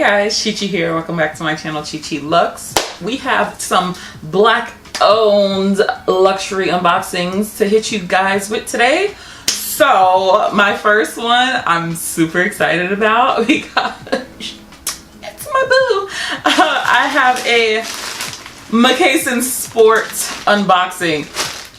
Hey guys, Chi-Chi here. Welcome back to my channel, Chi.Chi.Luxe. We have some black owned luxury unboxings to hit you guys with today. So my first one I'm super excited about because it's my boo. I have a Mikahson Sport unboxing.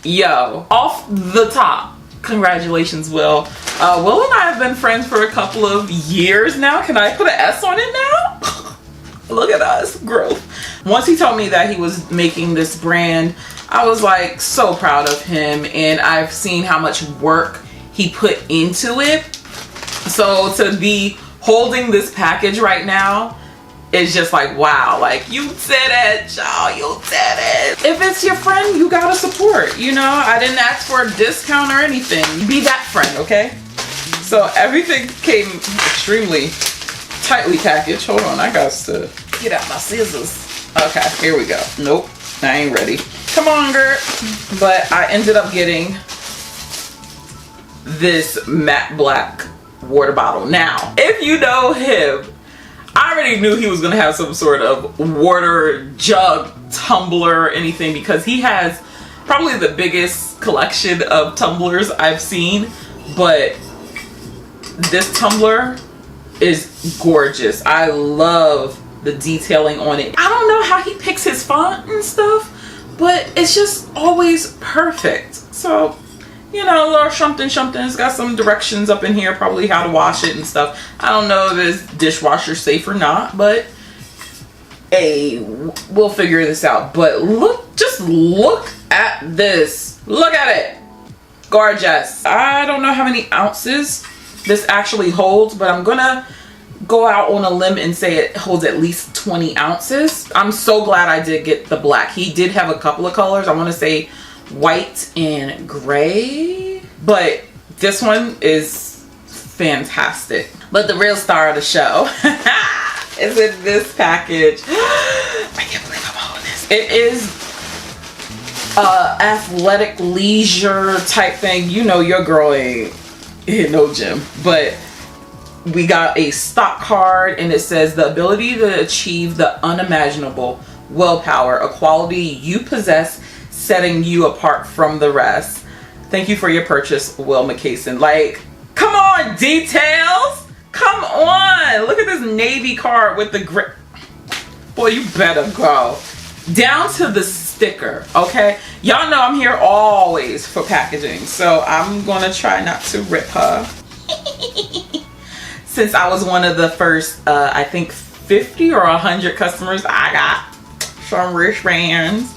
Yo, off the top, congratulations, Wil. Wil and I have been friends for a couple of years now. Can I put an S on it now? Look at us, growth. Once he told me that he was making this brand, I was like so proud of him, and I've seen how much work he put into it. So to be holding this package right now is just like, wow, like you said it, y'all, you said it. If it's your friend, you gotta support, you know? I didn't ask for a discount or anything. Be that friend, okay? So everything came extremely tightly packaged. Hold on, I got to get out my scissors. Okay, here we go. Nope, I ain't ready. Come on, girl. But I ended up getting this matte black water bottle. Now, if you know him, I already knew he was gonna have some sort of water jug, tumbler, anything, because he has probably the biggest collection of tumblers I've seen. But this tumbler is gorgeous. I love the detailing on it. I don't know how he picks his font and stuff, but it's just always perfect. So, you know, a little something. It's got some directions up in here, probably how to wash it and stuff. I don't know if it's dishwasher safe or not, but hey, we'll figure this out. But look, just look at this. Look at it. Gorgeous. I don't know how many ounces this actually holds, but I'm gonna go out on a limb and say it holds at least 20 ounces. I'm so glad I did get the black. He did have a couple of colors. I want to say white and gray, but this one is fantastic. But the real star of the show is in this package. I can't believe I'm holding this. It is athletic leisure type thing. You know your girl ain't in no gym, but we got a stock card and it says the ability to achieve the unimaginable, willpower, a quality you possess setting you apart from the rest. Thank you for your purchase, Wil Mikahson. Like, come on, details. Come on. Look at this navy card with the grip. Boy, you better go. Down to the sticker, okay? Y'all know I'm here always for packaging, so I'm gonna try not to rip her. Since I was one of the first, I think 50 or 100 customers, I got some wristbands.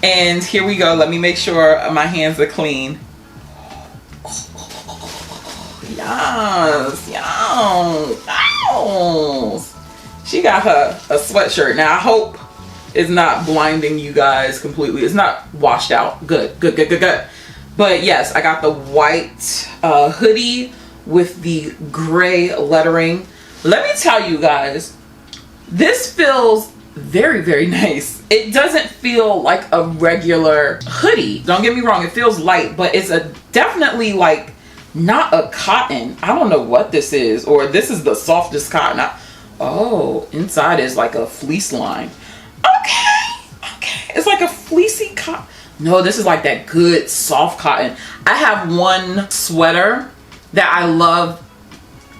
And here we go. Let me make sure my hands are clean. Yes, yes, yes. She got her a sweatshirt. Now I hope it's not blinding you guys completely. It's not washed out. Good. But yes, I got the white hoodie with the gray lettering. Let me tell you guys, this feels very nice. It doesn't feel like a regular hoodie. Don't get me wrong, it feels light, but it's a definitely like not a cotton. I don't know what this is, or this is the softest cotton. Oh, inside is like a fleece line. Okay, it's like a fleecy cotton. No, this is like that good soft cotton. I have one sweater that I love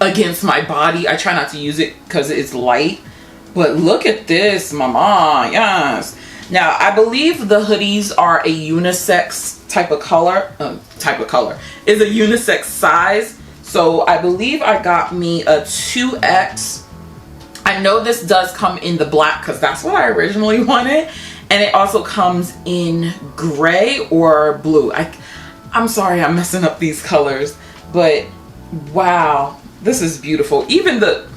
against my body. I try not to use it because it's light. But look at this, mama, yes. Now, I believe the hoodies are a unisex type of color. Is a unisex size. So I believe I got me a 2X. I know this does come in the black because that's what I originally wanted. And it also comes in gray or blue. I'm sorry I'm messing up these colors. But wow, this is beautiful. Even the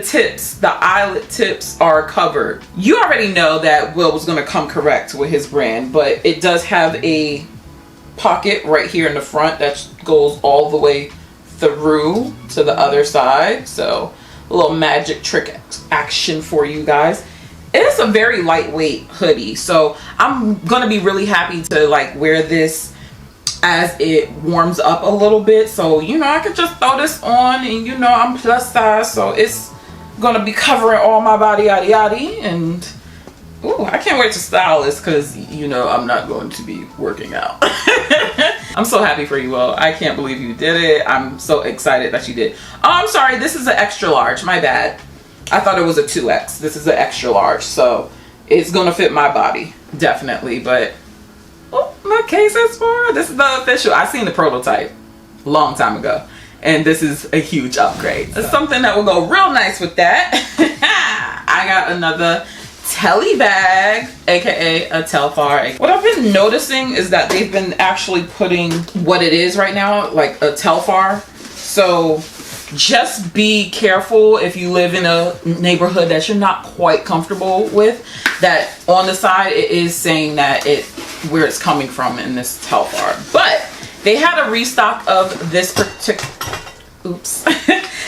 tips, the eyelet tips are covered. You already know that Wil was gonna come correct with his brand, but it does have a pocket right here in the front that goes all the way through to the other side. So a little magic trick action for you guys. It's a very lightweight hoodie, so I'm gonna be really happy to like wear this as it warms up a little bit. So, you know, I could just throw this on and, you know, I'm plus size, so it's gonna be covering all my body, yada yada. And ooh, I can't wait to style this because you know I'm not going to be working out. I'm so happy for you, Wil. I can't believe you did it. I'm so excited that you did. Oh, I'm sorry. This is an extra large. My bad. I thought it was a 2X. This is an extra large, so it's gonna fit my body definitely. But oh, Mckayson Sport. This is the official. I seen the prototype a long time ago, and this is a huge upgrade. It's something that will go real nice with that. I got another Telly bag, aka a Telfar. What I've been noticing is that they've been actually putting what it is right now, like a Telfar. So just be careful if you live in a neighborhood that you're not quite comfortable with, that on the side it is saying that where it's coming from in this Telfar. But they had a restock of this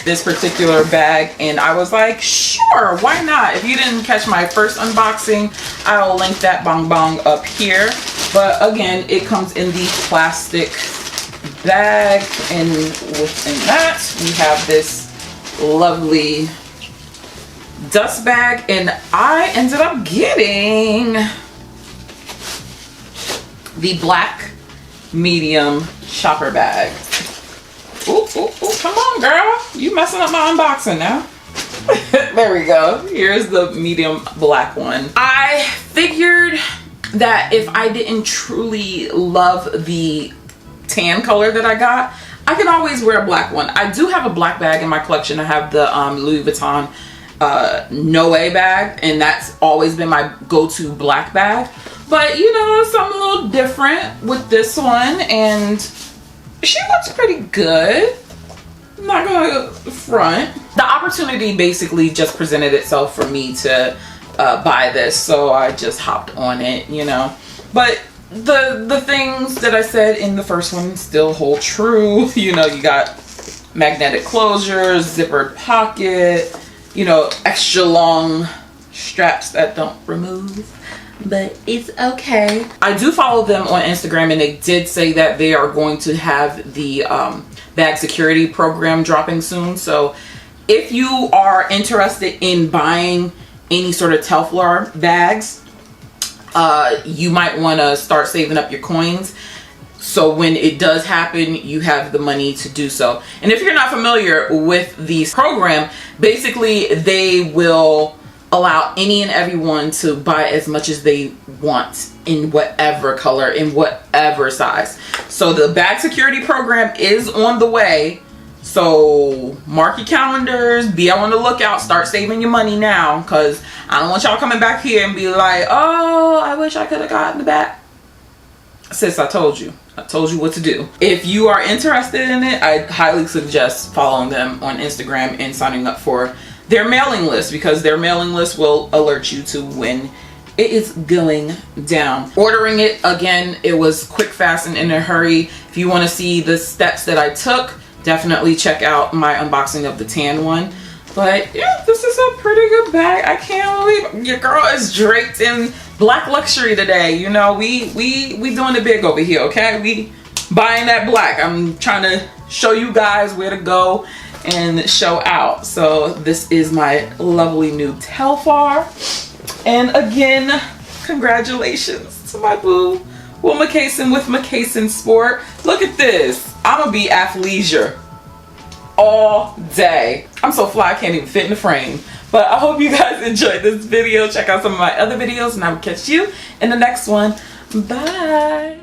this particular bag, and I was like, sure, why not? If you didn't catch my first unboxing, I'll link that bong bong up here. But again, it comes in the plastic bag, and within that we have this lovely dust bag, and I ended up getting the black medium shopper bag. Ooh, ooh, ooh, come on, girl. You messing up my unboxing now. There we go. Here's the medium black one. I figured that if I didn't truly love the tan color that I got, I can always wear a black one. I do have a black bag in my collection. I have the Louis Vuitton Noe bag, and that's always been my go-to black bag. But you know, something a little different with this one, and she looks pretty good. I'm not gonna front. The opportunity basically just presented itself for me to buy this, so I just hopped on it, you know. But the things that I said in the first one still hold true. You know, you got magnetic closures, zippered pocket, you know, extra long straps that don't remove, but it's okay. I do follow them on Instagram, and they did say that they are going to have the bag security program dropping soon. So if you are interested in buying any sort of Telfar bags, you might want to start saving up your coins, so when it does happen, you have the money to do so. And if you're not familiar with the program, basically they will allow any and everyone to buy as much as they want in whatever color, in whatever size. So the bag security program is on the way. So mark your calendars, be on the lookout, start saving your money now, because I don't want y'all coming back here and be like, oh, I wish I could have gotten the bag. Sis, I told you what to do. If you are interested in it, I highly suggest following them on Instagram and signing up for their mailing list, because their mailing list will alert you to when it is going down. Ordering it, again, it was quick, fast, and in a hurry. If you want to see the steps that I took, definitely check out my unboxing of the tan one. But yeah, this is a pretty good bag. I can't believe your girl is draped in black luxury today. You know, we doing it big over here, okay? We buying that black. I'm trying to show you guys where to go and show out. So this is my lovely new Telfar. And again, congratulations to my boo, Wil Mikahson with Mikahson Sport. Look at this. I'm gonna be athleisure all day. I'm so fly I can't even fit in the frame. But I hope you guys enjoyed this video. Check out some of my other videos, and I will catch you in the next one. Bye.